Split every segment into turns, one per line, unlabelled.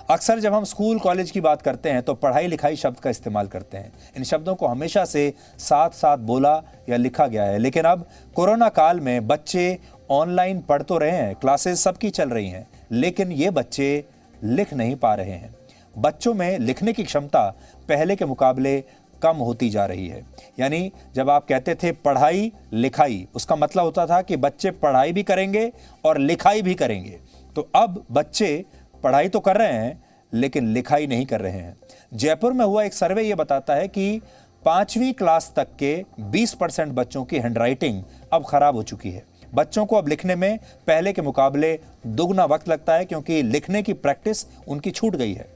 अक्सर जब हम स्कूल कॉलेज की बात करते हैं तो पढ़ाई लिखाई शब्द का इस्तेमाल करते हैं। इन शब्दों को हमेशा से साथ साथ बोला या लिखा गया है, लेकिन अब कोरोना काल में बच्चे ऑनलाइन पढ़ तो रहे हैं, क्लासेस सबकी चल रही हैं, लेकिन ये बच्चे लिख नहीं पा रहे हैं। बच्चों में लिखने की क्षमता पहले के मुकाबले कम होती जा रही है। यानी जब आप कहते थे पढ़ाई लिखाई, उसका मतलब होता था कि बच्चे पढ़ाई भी करेंगे और लिखाई भी करेंगे। तो अब बच्चे पढ़ाई तो कर रहे हैं लेकिन लिखाई नहीं कर रहे हैं। जयपुर में हुआ एक सर्वे ये बताता है कि 5वीं क्लास तक के 20% बच्चों की हैंडराइटिंग अब खराब हो चुकी है। बच्चों को अब लिखने में पहले के मुकाबले दुगना वक्त लगता है, क्योंकि लिखने की प्रैक्टिस उनकी छूट गई है।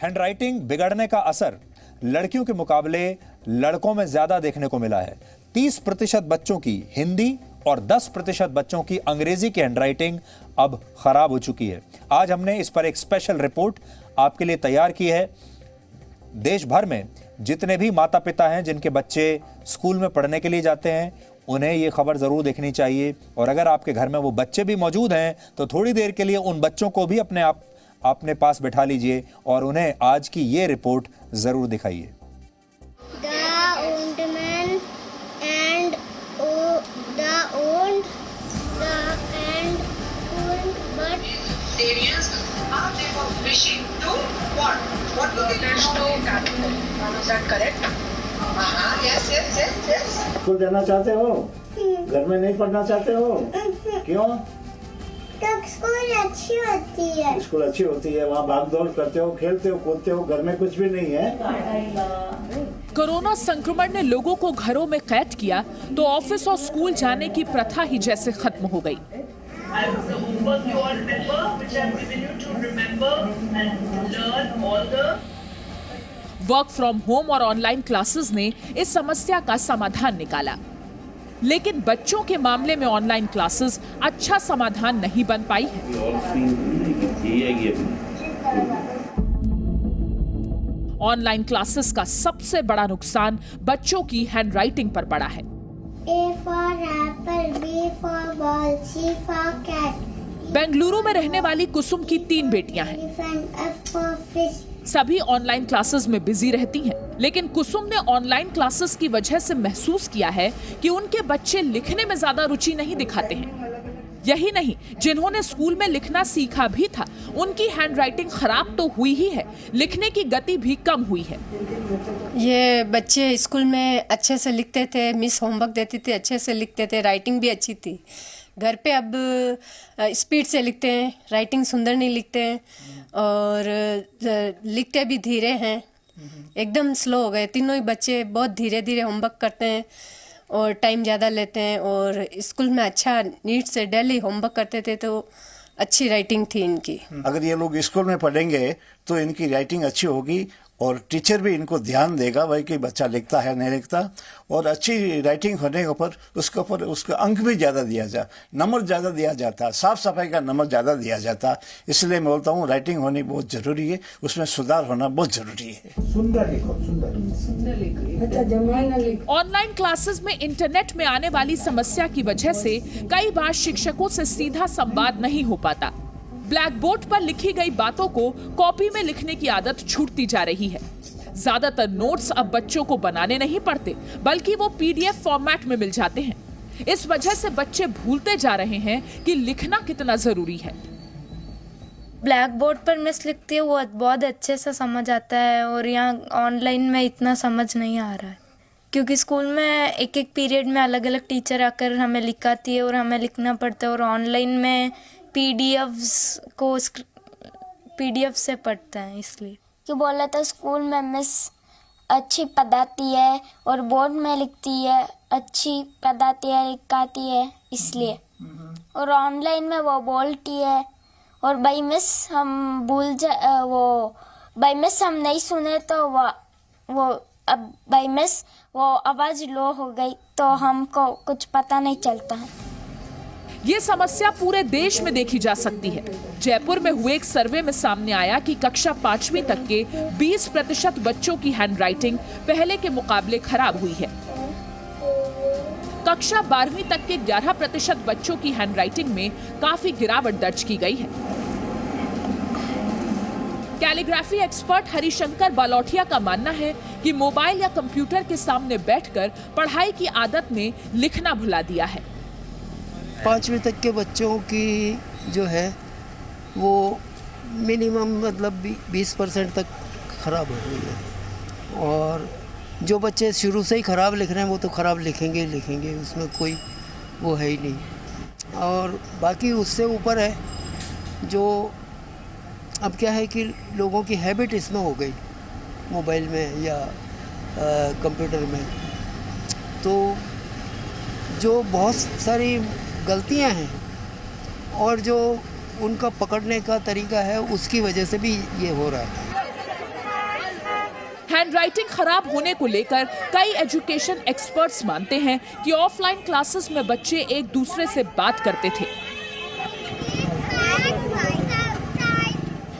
हैंडराइटिंग बिगड़ने का असर लड़कियों के मुकाबले लड़कों में ज्यादा देखने को मिला है। 30% बच्चों की हिंदी और 10% बच्चों की अंग्रेजी की हैंडराइटिंग अब खराब हो चुकी है। आज हमने इस पर एक स्पेशल रिपोर्ट आपके लिए तैयार की है। देश भर में जितने भी माता पिता हैं जिनके बच्चे स्कूल में पढ़ने के लिए जाते हैं, उन्हें ये खबर जरूर देखनी चाहिए। और अगर आपके घर में वो बच्चे भी मौजूद हैं तो थोड़ी देर के लिए उन बच्चों को भी अपने पास बैठा लीजिए और उन्हें आज की ये रिपोर्ट जरूर दिखाइए।
स्कूल जाना चाहते हो? घर में नहीं पढ़ना चाहते हो? क्यों?
स्कूल अच्छी होती है।
स्कूल अच्छी होती है, वहाँ भाग दौड़ करते हो, खेलते हो, कूदते हो, घर में कुछ भी नहीं है।
कोरोना संक्रमण ने लोगों को घरों में कैद किया तो ऑफिस और स्कूल जाने की प्रथा ही जैसे खत्म हो गई। वर्क फ्रॉम होम और ऑनलाइन क्लासेस ने इस समस्या का समाधान निकाला, लेकिन बच्चों के मामले में ऑनलाइन क्लासेस अच्छा समाधान नहीं बन पाई है। ऑनलाइन क्लासेस का सबसे बड़ा नुकसान बच्चों की हैंडराइटिंग पर पड़ा है।
A for apple, B for ball, C for cat.
Bengaluru में रहने वाली कुसुम की 3 बेटियां हैं।
F for fish.
सभी ऑनलाइन क्लासेस में बिजी रहती हैं, लेकिन कुसुम ने ऑनलाइन क्लासेस की वजह से महसूस किया है कि उनके बच्चे लिखने में ज्यादा रुचि नहीं दिखाते हैं। यही नहीं, जिन्होंने स्कूल में लिखना सीखा भी था, उनकी हैंडराइटिंग खराब तो हुई ही है, लिखने की गति भी कम हुई है।
ये बच्चे स्कूल में अच्छे से लिखते थे, मिस होमवर्क देती थी, अच्छे से लिखते थे, राइटिंग भी अच्छी थी। घर पे अब स्पीड से लिखते हैं, राइटिंग सुंदर नहीं लिखते हैं और लिखते भी धीरे हैं, एकदम स्लो हो गए। तीनों ही बच्चे बहुत धीरे धीरे होमवर्क करते हैं और टाइम ज़्यादा लेते हैं। और स्कूल में अच्छा नीट से डेली होमवर्क करते थे तो अच्छी राइटिंग थी इनकी।
अगर ये लोग स्कूल में पढ़ेंगे तो इनकी राइटिंग अच्छी होगी और टीचर भी इनको ध्यान देगा भाई कि बच्चा लिखता है नहीं लिखता, और अच्छी राइटिंग होने के ऊपर उसका अंक भी ज़्यादा दिया जाए, नंबर ज़्यादा दिया जाता, साफ सफाई का नंबर ज़्यादा दिया जाता। इसलिए मैं बोलता हूँ राइटिंग होनी बहुत ज़रूरी है, उसमें सुधार होना बहुत ज़रूरी है।
सुंदर लिखो, सुंदर लिखो।
ऑनलाइन क्लासेस में इंटरनेट में आने वाली समस्या की वजह से कई बार शिक्षकों से सीधा संवाद नहीं हो पाता। ब्लैक बोर्ड पर लिखी गई बातों को कॉपी में लिखने की आदत छूटती जा रही है। ज्यादातर नोट्स अब बच्चों को बनाने नहीं पड़ते, बल्कि वो PDF फॉर्मेट में मिल जाते हैं। इस वजह से बच्चे भूलते जा रहे हैं कि लिखना कितना जरूरी है।
ब्लैक बोर्ड पर मिस लिखती है, वो बहुत अच्छे से समझ आता है और यहाँ ऑनलाइन में इतना समझ नहीं आ रहा है, क्योंकि स्कूल में एक एक पीरियड में अलग अलग टीचर आकर हमें लिखाती है और हमें लिखना पड़ता है, और ऑनलाइन में PDF से पढ़ते हैं। इसलिए
कि बोला था स्कूल में मिस अच्छी पढ़ाती है और बोर्ड में लिखती है, अच्छी पढ़ाती है, लिखाती है, इसलिए। और ऑनलाइन में वो बोलती है और बाई मिस हम बाई मिस हम नहीं सुने तो वो अब बाई मिस वो आवाज़ लो हो गई तो हमको कुछ पता नहीं चलता है।
ये समस्या पूरे देश में देखी जा सकती है। जयपुर में हुए एक सर्वे में सामने आया कि कक्षा 5वीं तक के 20% बच्चों की हैंडराइटिंग पहले के मुकाबले खराब हुई है। कक्षा 12वीं तक के 11% बच्चों की हैंडराइटिंग में काफी गिरावट दर्ज की गई है। कैलीग्राफी एक्सपर्ट हरिशंकर बालोटिया का मानना है कि मोबाइल या कंप्यूटर के सामने बैठकर पढ़ाई की आदत ने लिखना भुला दिया है।
5वीं तक के बच्चों की जो है वो मिनिमम मतलब 20% तक खराब हो गई है, और जो बच्चे शुरू से ही ख़राब लिख रहे हैं वो तो ख़राब लिखेंगे ही लिखेंगे, उसमें कोई वो है ही नहीं। और बाकी उससे ऊपर है जो अब क्या है कि लोगों की हैबिट इसमें हो गई मोबाइल में या कंप्यूटर में, तो जो बहुत सारी गलतियां हैं और जो उनका पकड़ने का तरीका है उसकी वजह से भी ये हो रहा है।
हैंडराइटिंग खराब होने को लेकर कई एजुकेशन एक्सपर्ट्स मानते हैं कि ऑफलाइन क्लासेस में बच्चे एक दूसरे से बात करते थे,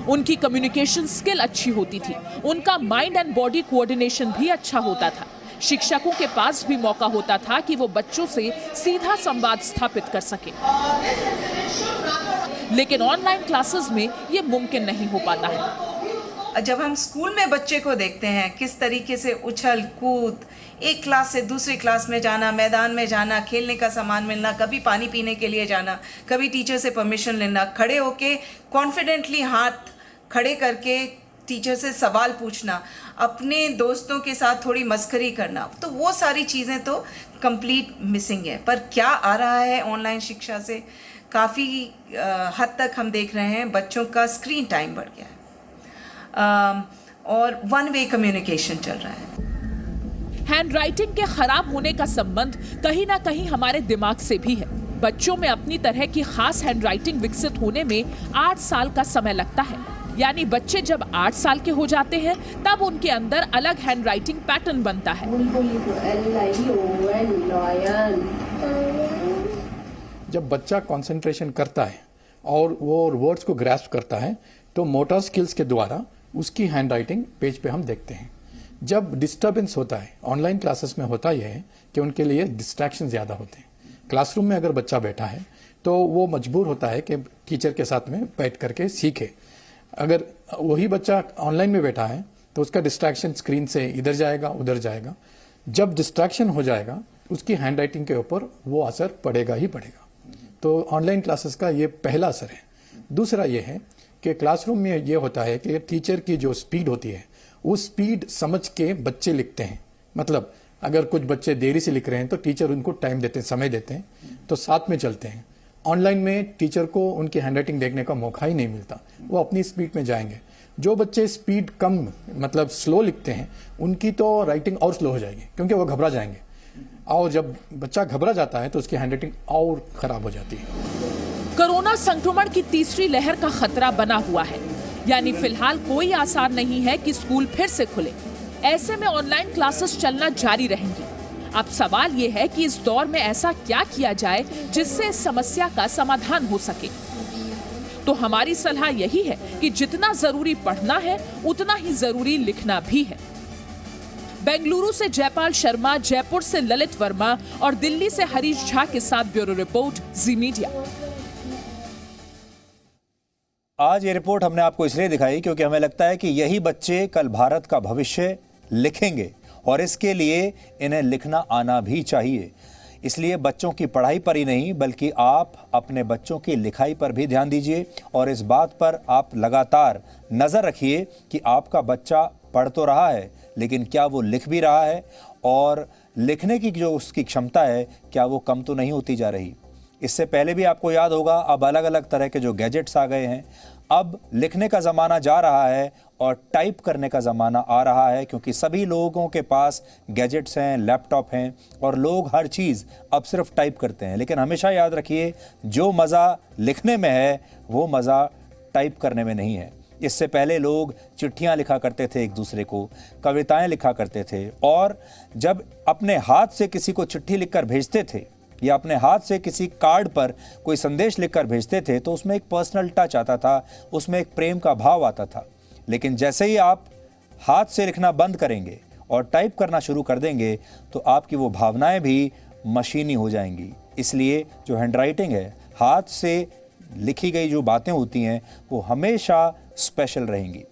उनकी कम्युनिकेशन स्किल अच्छी होती थी, उनका माइंड एंड बॉडी कोऑर्डिनेशन भी अच्छा होता था, शिक्षकों के पास भी मौका होता था कि वो बच्चों से सीधा संवाद स्थापित कर सके। लेकिन ऑनलाइन क्लासेस में ये मुमकिन नहीं हो पाता है।
जब हम स्कूल में बच्चे को देखते हैं किस तरीके से उछल कूद, एक क्लास से दूसरी क्लास में जाना, मैदान में जाना, खेलने का सामान मिलना, कभी पानी पीने के लिए जाना, कभी टीचर से परमिशन लेना, खड़े होके कॉन्फिडेंटली हाथ खड़े करके टीचर से सवाल पूछना, अपने दोस्तों के साथ थोड़ी मस्करी करना, तो वो सारी चीज़ें तो कंप्लीट मिसिंग है। पर क्या आ रहा है ऑनलाइन शिक्षा से, काफ़ी हद तक हम देख रहे हैं बच्चों का स्क्रीन टाइम बढ़ गया है और वन वे कम्युनिकेशन चल रहा है।
हैंडराइटिंग के खराब होने का संबंध कहीं ना कहीं हमारे दिमाग से भी है। बच्चों में अपनी तरह की खास हैंडराइटिंग विकसित होने में 8 साल का समय लगता है, यानी बच्चे जब 8 साल के हो जाते हैं तब उनके अंदर अलग हैंडराइटिंग पैटर्न बनता है।
जब बच्चा कंसंट्रेशन करता है और वो वर्ड्स को ग्रैस्प करता है तो मोटर स्किल्स के द्वारा उसकी हैंडराइटिंग पेज पे हम देखते हैं। जब डिस्टर्बेंस होता है ऑनलाइन क्लासेस में, होता यह है कि उनके लिए डिस्ट्रैक्शन ज़्यादा होते हैं। क्लासरूम में अगर बच्चा बैठा है तो वो मजबूर होता है कि टीचर के साथ में बैठ करके सीखे। अगर वही बच्चा ऑनलाइन में बैठा है तो उसका डिस्ट्रैक्शन स्क्रीन से इधर जाएगा उधर जाएगा। जब डिस्ट्रैक्शन हो जाएगा उसकी हैंडराइटिंग के ऊपर वो असर पड़ेगा ही पड़ेगा। तो ऑनलाइन क्लासेस का ये पहला असर है। दूसरा ये है कि क्लासरूम में ये होता है कि टीचर की जो स्पीड होती है उस स्पीड समझ के बच्चे लिखते हैं। मतलब अगर कुछ बच्चे देरी से लिख रहे हैं तो टीचर उनको टाइम देते हैं, समय देते हैं, तो साथ में चलते हैं। ऑनलाइन में टीचर को उनकी हैंडराइटिंग देखने का मौका ही नहीं मिलता, वो अपनी स्पीड में जाएंगे। जो बच्चे स्पीड कम मतलब स्लो लिखते हैं उनकी तो राइटिंग और स्लो हो जाएगी क्योंकि वो घबरा जाएंगे, और जब बच्चा घबरा जाता है तो उसकी हैंडराइटिंग और खराब हो जाती है।
कोरोना संक्रमण की तीसरी लहर का खतरा बना हुआ है, यानी फिलहाल कोई आसार नहीं है कि स्कूल फिर से खुले। ऐसे में ऑनलाइन क्लासेस चलना जारी रहेंगी। अब सवाल ये है कि इस दौर में ऐसा क्या किया जाए जिससे इस समस्या का समाधान हो सके। तो हमारी सलाह यही है कि जितना जरूरी पढ़ना है उतना ही जरूरी लिखना भी है। बेंगलुरु से जयपाल शर्मा, जयपुर से ललित वर्मा और दिल्ली से हरीश झा के साथ ब्यूरो रिपोर्ट, जी मीडिया।
आज ये रिपोर्ट हमने आपको इसलिए दिखाई क्योंकि हमें लगता है कि यही बच्चे कल भारत का भविष्य लिखेंगे और इसके लिए इन्हें लिखना आना भी चाहिए। इसलिए बच्चों की पढ़ाई पर ही नहीं बल्कि आप अपने बच्चों की लिखाई पर भी ध्यान दीजिए और इस बात पर आप लगातार नज़र रखिए कि आपका बच्चा पढ़ तो रहा है लेकिन क्या वो लिख भी रहा है, और लिखने की जो उसकी क्षमता है क्या वो कम तो नहीं होती जा रही। इससे पहले भी आपको याद होगा अब अलग अलग तरह के जो गैजेट्स आ गए हैं, अब लिखने का ज़माना जा रहा है और टाइप करने का ज़माना आ रहा है क्योंकि सभी लोगों के पास गैजेट्स हैं, लैपटॉप हैं और लोग हर चीज़ अब सिर्फ टाइप करते हैं। लेकिन हमेशा याद रखिए जो मज़ा लिखने में है वो मज़ा टाइप करने में नहीं है। इससे पहले लोग चिट्ठियां लिखा करते थे, एक दूसरे को कविताएं लिखा करते थे, और जब अपने हाथ से किसी को चिट्ठी लिखकर भेजते थे या अपने हाथ से किसी कार्ड पर कोई संदेश लिखकर भेजते थे तो उसमें एक पर्सनल टच आता था, उसमें एक प्रेम का भाव आता था। लेकिन जैसे ही आप हाथ से लिखना बंद करेंगे और टाइप करना शुरू कर देंगे तो आपकी वो भावनाएं भी मशीनी हो जाएंगी। इसलिए जो हैंडराइटिंग है, हाथ से लिखी गई जो बातें होती हैं, वो हमेशा स्पेशल रहेंगी।